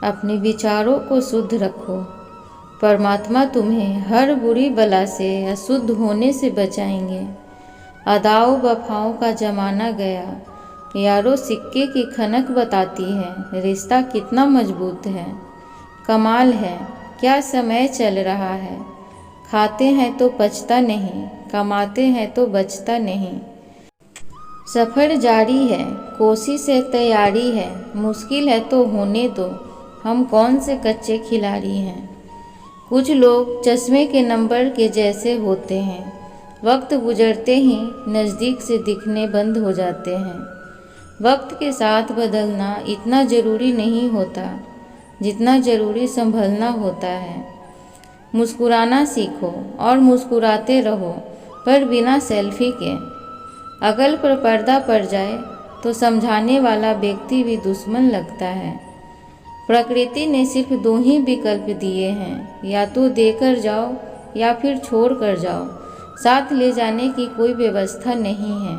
अपने विचारों को शुद्ध रखो। परमात्मा तुम्हें हर बुरी बला से, अशुद्ध होने से बचाएंगे। अदाओ वफाओं का जमाना गया, यारो सिक्के की खनक बताती है रिश्ता कितना मजबूत है। कमाल है क्या समय चल रहा है, खाते हैं तो पचता नहीं, कमाते हैं तो बचता नहीं। सफ़र जारी है, कोशिश है, तैयारी है, मुश्किल है तो होने दो, हम कौन से कच्चे खिलाड़ी हैं। कुछ लोग चश्मे के नंबर के जैसे होते हैं, वक्त गुजरते ही नज़दीक से दिखने बंद हो जाते हैं। वक्त के साथ बदलना इतना ज़रूरी नहीं होता जितना ज़रूरी संभलना होता है। मुस्कुराना सीखो और मुस्कुराते रहो, पर बिना सेल्फी के। अकल पर पर्दा पड़ जाए तो समझाने वाला व्यक्ति भी दुश्मन लगता है। प्रकृति ने सिर्फ 2 ही विकल्प दिए हैं, या तो देकर जाओ या फिर छोड़ कर जाओ। साथ ले जाने की कोई व्यवस्था नहीं है।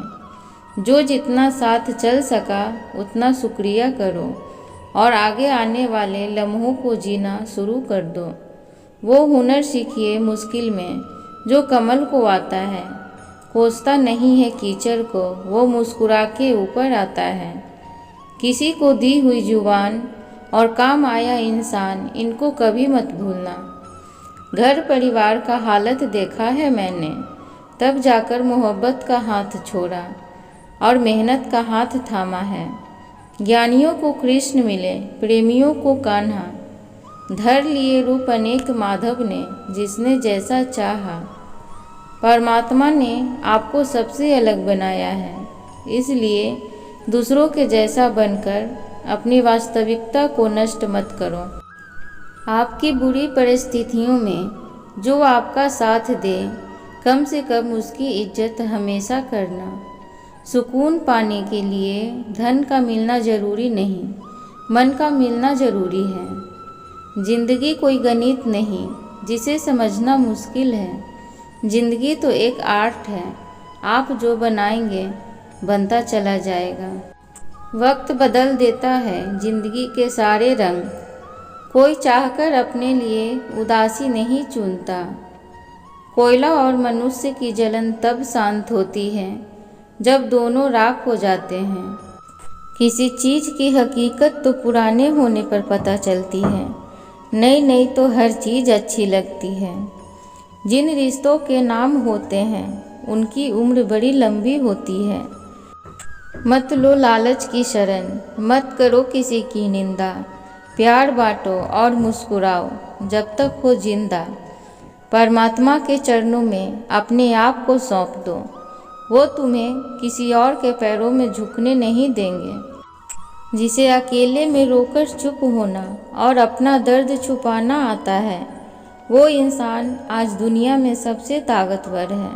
जो जितना साथ चल सका उतना शुक्रिया करो और आगे आने वाले लम्हों को जीना शुरू कर दो। वो हुनर सीखिए मुश्किल में जो कमल को आता है। कोसता नहीं है कीचड़ को, वो मुस्कुरा के ऊपर आता है। किसी को दी हुई जुबान और काम आया इंसान, इनको कभी मत भूलना। घर परिवार का हालत देखा है मैंने, तब जाकर मोहब्बत का हाथ छोड़ा और मेहनत का हाथ थामा है। ज्ञानियों को कृष्ण मिले, प्रेमियों को कान्हा। धर लिए रूप अनेक माधव ने, जिसने जैसा चाहा। परमात्मा ने आपको सबसे अलग बनाया है, इसलिए दूसरों के जैसा बनकर अपनी वास्तविकता को नष्ट मत करो। आपकी बुरी परिस्थितियों में जो आपका साथ दे, कम से कम उसकी इज्जत हमेशा करना। सुकून पाने के लिए धन का मिलना ज़रूरी नहीं, मन का मिलना ज़रूरी है। जिंदगी कोई गणित नहीं जिसे समझना मुश्किल है। जिंदगी तो एक आर्ट है, आप जो बनाएंगे बनता चला जाएगा। वक्त बदल देता है जिंदगी के सारे रंग, कोई चाहकर अपने लिए उदासी नहीं चुनता। कोयला और मनुष्य की जलन तब शांत होती है जब दोनों राख हो जाते हैं। किसी चीज़ की हकीकत तो पुराने होने पर पता चलती है, नई नई तो हर चीज़ अच्छी लगती है। जिन रिश्तों के नाम होते हैं उनकी उम्र बड़ी लंबी होती है। मत लो लालच की शरण, मत करो किसी की निंदा। प्यार बांटो और मुस्कुराओ जब तक हो जिंदा। परमात्मा के चरणों में अपने आप को सौंप दो, वो तुम्हें किसी और के पैरों में झुकने नहीं देंगे। जिसे अकेले में रोकर चुप होना और अपना दर्द छुपाना आता है, वो इंसान आज दुनिया में सबसे ताकतवर है।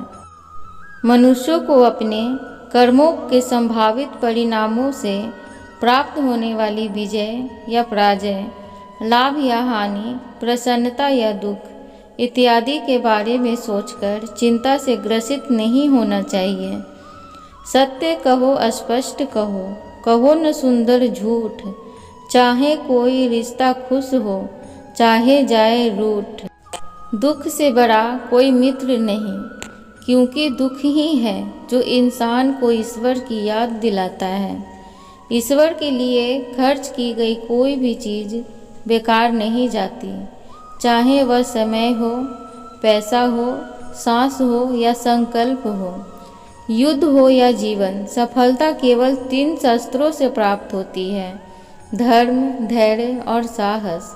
मनुष्यों को अपने कर्मों के संभावित परिणामों से प्राप्त होने वाली विजय या पराजय, लाभ या हानि, प्रसन्नता या दुख इत्यादि के बारे में सोचकर चिंता से ग्रसित नहीं होना चाहिए। सत्य कहो, स्पष्ट कहो, कहो न सुंदर झूठ। चाहे कोई रिश्ता खुश हो, चाहे जाए रूठ। दुख से बड़ा कोई मित्र नहीं, क्योंकि दुख ही है जो इंसान को ईश्वर की याद दिलाता है। ईश्वर के लिए खर्च की गई कोई भी चीज़ बेकार नहीं जाती, चाहे वह समय हो, पैसा हो, सांस हो या संकल्प हो, युद्ध हो या जीवन। सफलता केवल 3 शस्त्रों से प्राप्त होती है, धर्म, धैर्य और साहस।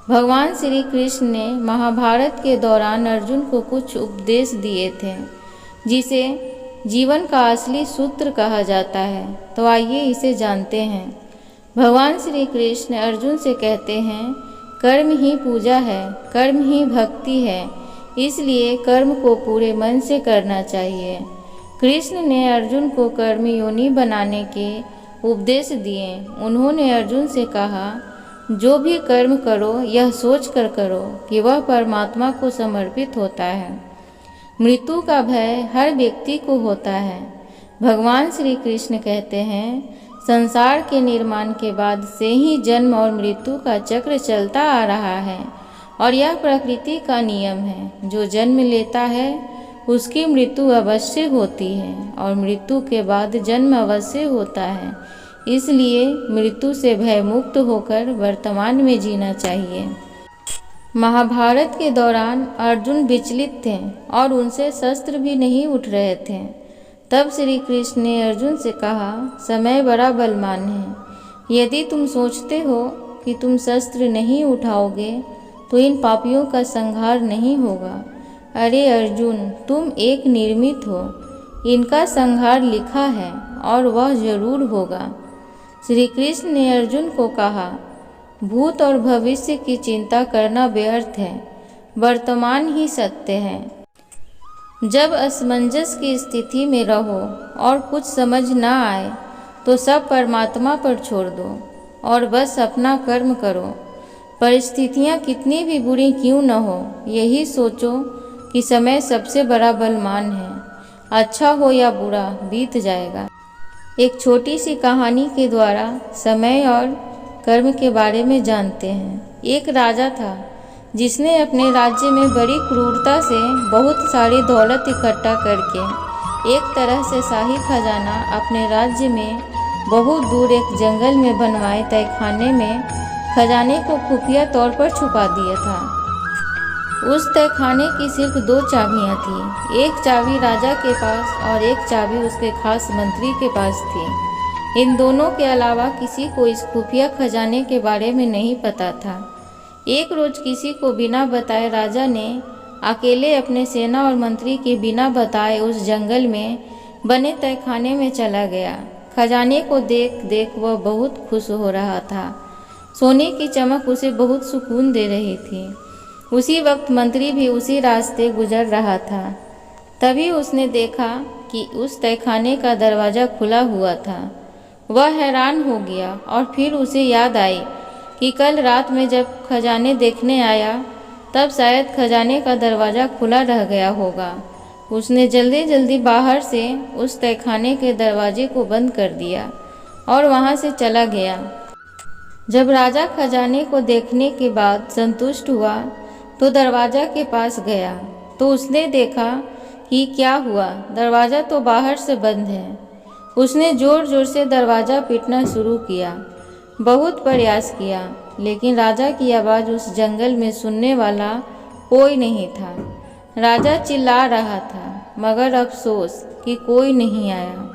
भगवान श्री कृष्ण ने महाभारत के दौरान अर्जुन को कुछ उपदेश दिए थे, जिसे जीवन का असली सूत्र कहा जाता है। तो आइए इसे जानते हैं। भगवान श्री कृष्ण अर्जुन से कहते हैं, कर्म ही पूजा है, कर्म ही भक्ति है, इसलिए कर्म को पूरे मन से करना चाहिए। कृष्ण ने अर्जुन को कर्मयोनि बनाने के उपदेश दिए। उन्होंने अर्जुन से कहा, जो भी कर्म करो यह सोच कर करो कि वह परमात्मा को समर्पित होता है। मृत्यु का भय हर व्यक्ति को होता है। भगवान श्री कृष्ण कहते हैं, संसार के निर्माण के बाद से ही जन्म और मृत्यु का चक्र चलता आ रहा है और यह प्रकृति का नियम है। जो जन्म लेता है उसकी मृत्यु अवश्य होती है और मृत्यु के बाद जन्म अवश्य होता है। इसलिए मृत्यु से भयमुक्त होकर वर्तमान में जीना चाहिए। महाभारत के दौरान अर्जुन विचलित थे और उनसे शस्त्र भी नहीं उठ रहे थे। तब श्री कृष्ण ने अर्जुन से कहा, समय बड़ा बलवान है। यदि तुम सोचते हो कि तुम शस्त्र नहीं उठाओगे तो इन पापियों का संहार नहीं होगा। अरे अर्जुन, तुम एक निर्मित हो, इनका संहार लिखा है और वह जरूर होगा। श्री कृष्ण ने अर्जुन को कहा, भूत और भविष्य की चिंता करना व्यर्थ है, वर्तमान ही सत्य है। जब असमंजस की स्थिति में रहो और कुछ समझ ना आए तो सब परमात्मा पर छोड़ दो और बस अपना कर्म करो। परिस्थितियाँ कितनी भी बुरी क्यों न हो, यही सोचो कि समय सबसे बड़ा बलवान है। अच्छा हो या बुरा, बीत जाएगा। एक छोटी सी कहानी के द्वारा समय और कर्म के बारे में जानते हैं। एक राजा था जिसने अपने राज्य में बड़ी क्रूरता से बहुत सारी दौलत इकट्ठा करके एक तरह से शाही खजाना अपने राज्य में बहुत दूर एक जंगल में बनवाए तहखाने में खजाने को खुफिया तौर पर छुपा दिया था। उस तहखाने की सिर्फ 2 चाबियां थीं। एक चाबी राजा के पास और एक चाबी उसके खास मंत्री के पास थी। इन दोनों के अलावा किसी को इस खुफिया खजाने के बारे में नहीं पता था। एक रोज किसी को बिना बताए राजा ने अकेले अपने सेना और मंत्री के बिना बताए उस जंगल में बने तहखाने में चला गया। खजाने को देख देख वह बहुत खुश हो रहा था। सोने की चमक उसे बहुत सुकून दे रही थी। उसी वक्त मंत्री भी उसी रास्ते गुजर रहा था। तभी उसने देखा कि उस तहखाने का दरवाज़ा खुला हुआ था। वह हैरान हो गया और फिर उसे याद आई कि कल रात में जब खजाने देखने आया तब शायद खजाने का दरवाज़ा खुला रह गया होगा। उसने जल्दी जल्दी बाहर से उस तहखाने के दरवाजे को बंद कर दिया और वहाँ से चला गया। जब राजा खजाने को देखने के बाद संतुष्ट हुआ तो दरवाज़ा के पास गया तो उसने देखा कि क्या हुआ, दरवाज़ा तो बाहर से बंद है। उसने ज़ोर ज़ोर से दरवाज़ा पीटना शुरू किया, बहुत प्रयास किया, लेकिन राजा की आवाज़ उस जंगल में सुनने वाला कोई नहीं था। राजा चिल्ला रहा था मगर अफसोस कि कोई नहीं आया।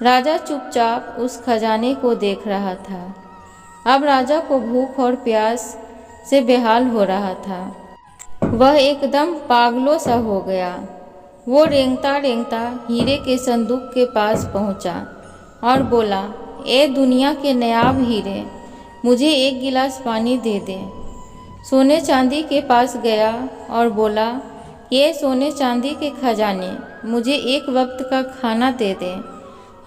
राजा चुपचाप उस खजाने को देख रहा था। अब राजा को भूख और प्यास से बेहाल हो रहा था। वह एकदम पागलों सा हो गया। वो रेंगता रेंगता हीरे के संदूक के पास पहुंचा और बोला, ए दुनिया के नायाब हीरे, मुझे एक गिलास पानी दे दे। सोने चांदी के पास गया और बोला, ये सोने चांदी के खजाने, मुझे एक वक्त का खाना दे दे।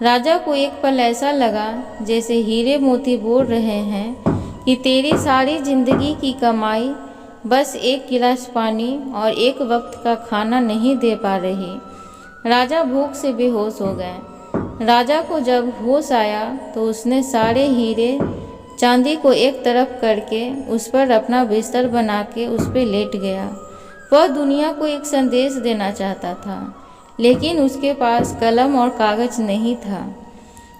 राजा को एक पल ऐसा लगा जैसे हीरे मोती बोल रहे हैं कि तेरी सारी जिंदगी की कमाई बस एक गिलास पानी और एक वक्त का खाना नहीं दे पा रही। राजा भूख से बेहोश हो गए। राजा को जब होश आया तो उसने सारे हीरे चांदी को एक तरफ करके उस पर अपना बिस्तर बना के उस पर लेट गया। वह दुनिया को एक संदेश देना चाहता था, लेकिन उसके पास कलम और कागज नहीं था।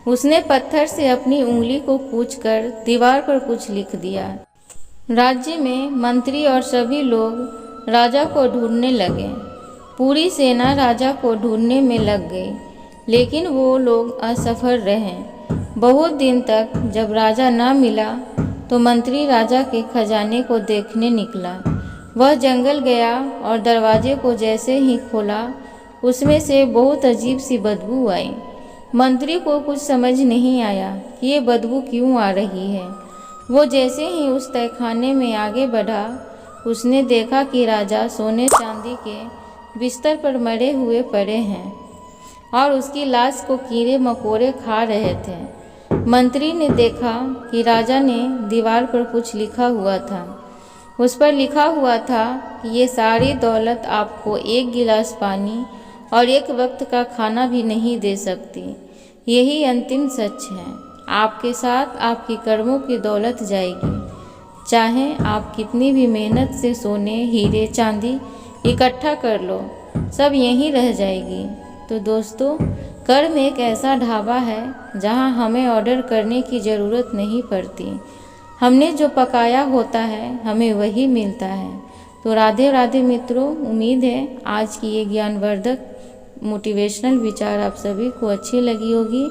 उसने पत्थर से अपनी उंगली को कूचकर दीवार पर कुछ लिख दिया। राज्य में मंत्री और सभी लोग राजा को ढूंढने लगे। पूरी सेना राजा को ढूंढने में लग गई, लेकिन वो लोग असफल रहे। बहुत दिन तक जब राजा न मिला तो मंत्री राजा के खजाने को देखने निकला। वह जंगल गया और दरवाजे को जैसे ही खोला उसमें से बहुत अजीब सी बदबू आई। मंत्री को कुछ समझ नहीं आया कि ये बदबू क्यों आ रही है। वो जैसे ही उस तहखाने में आगे बढ़ा, उसने देखा कि राजा सोने चांदी के बिस्तर पर मरे हुए पड़े हैं और उसकी लाश को कीड़े मकोड़े खा रहे थे। मंत्री ने देखा कि राजा ने दीवार पर कुछ लिखा हुआ था। उस पर लिखा हुआ था कि ये सारी दौलत आपको एक गिलास पानी और एक वक्त का खाना भी नहीं दे सकती। यही अंतिम सच है। आपके साथ आपके कर्मों की दौलत जाएगी। चाहे आप कितनी भी मेहनत से सोने, हीरे, चांदी इकट्ठा कर लो, सब यहीं रह जाएगी। तो दोस्तों, कर्म एक ऐसा ढाबा है जहां हमें ऑर्डर करने की ज़रूरत नहीं पड़ती। हमने जो पकाया होता है हमें वही मिलता है। तो राधे राधे मित्रों, उम्मीद है आज की ये ज्ञानवर्धक मोटिवेशनल विचार आप सभी को अच्छी लगी होगी।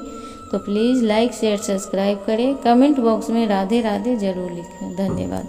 तो प्लीज़ लाइक, शेयर, सब्सक्राइब करें। कमेंट बॉक्स में राधे राधे ज़रूर लिखें। धन्यवाद।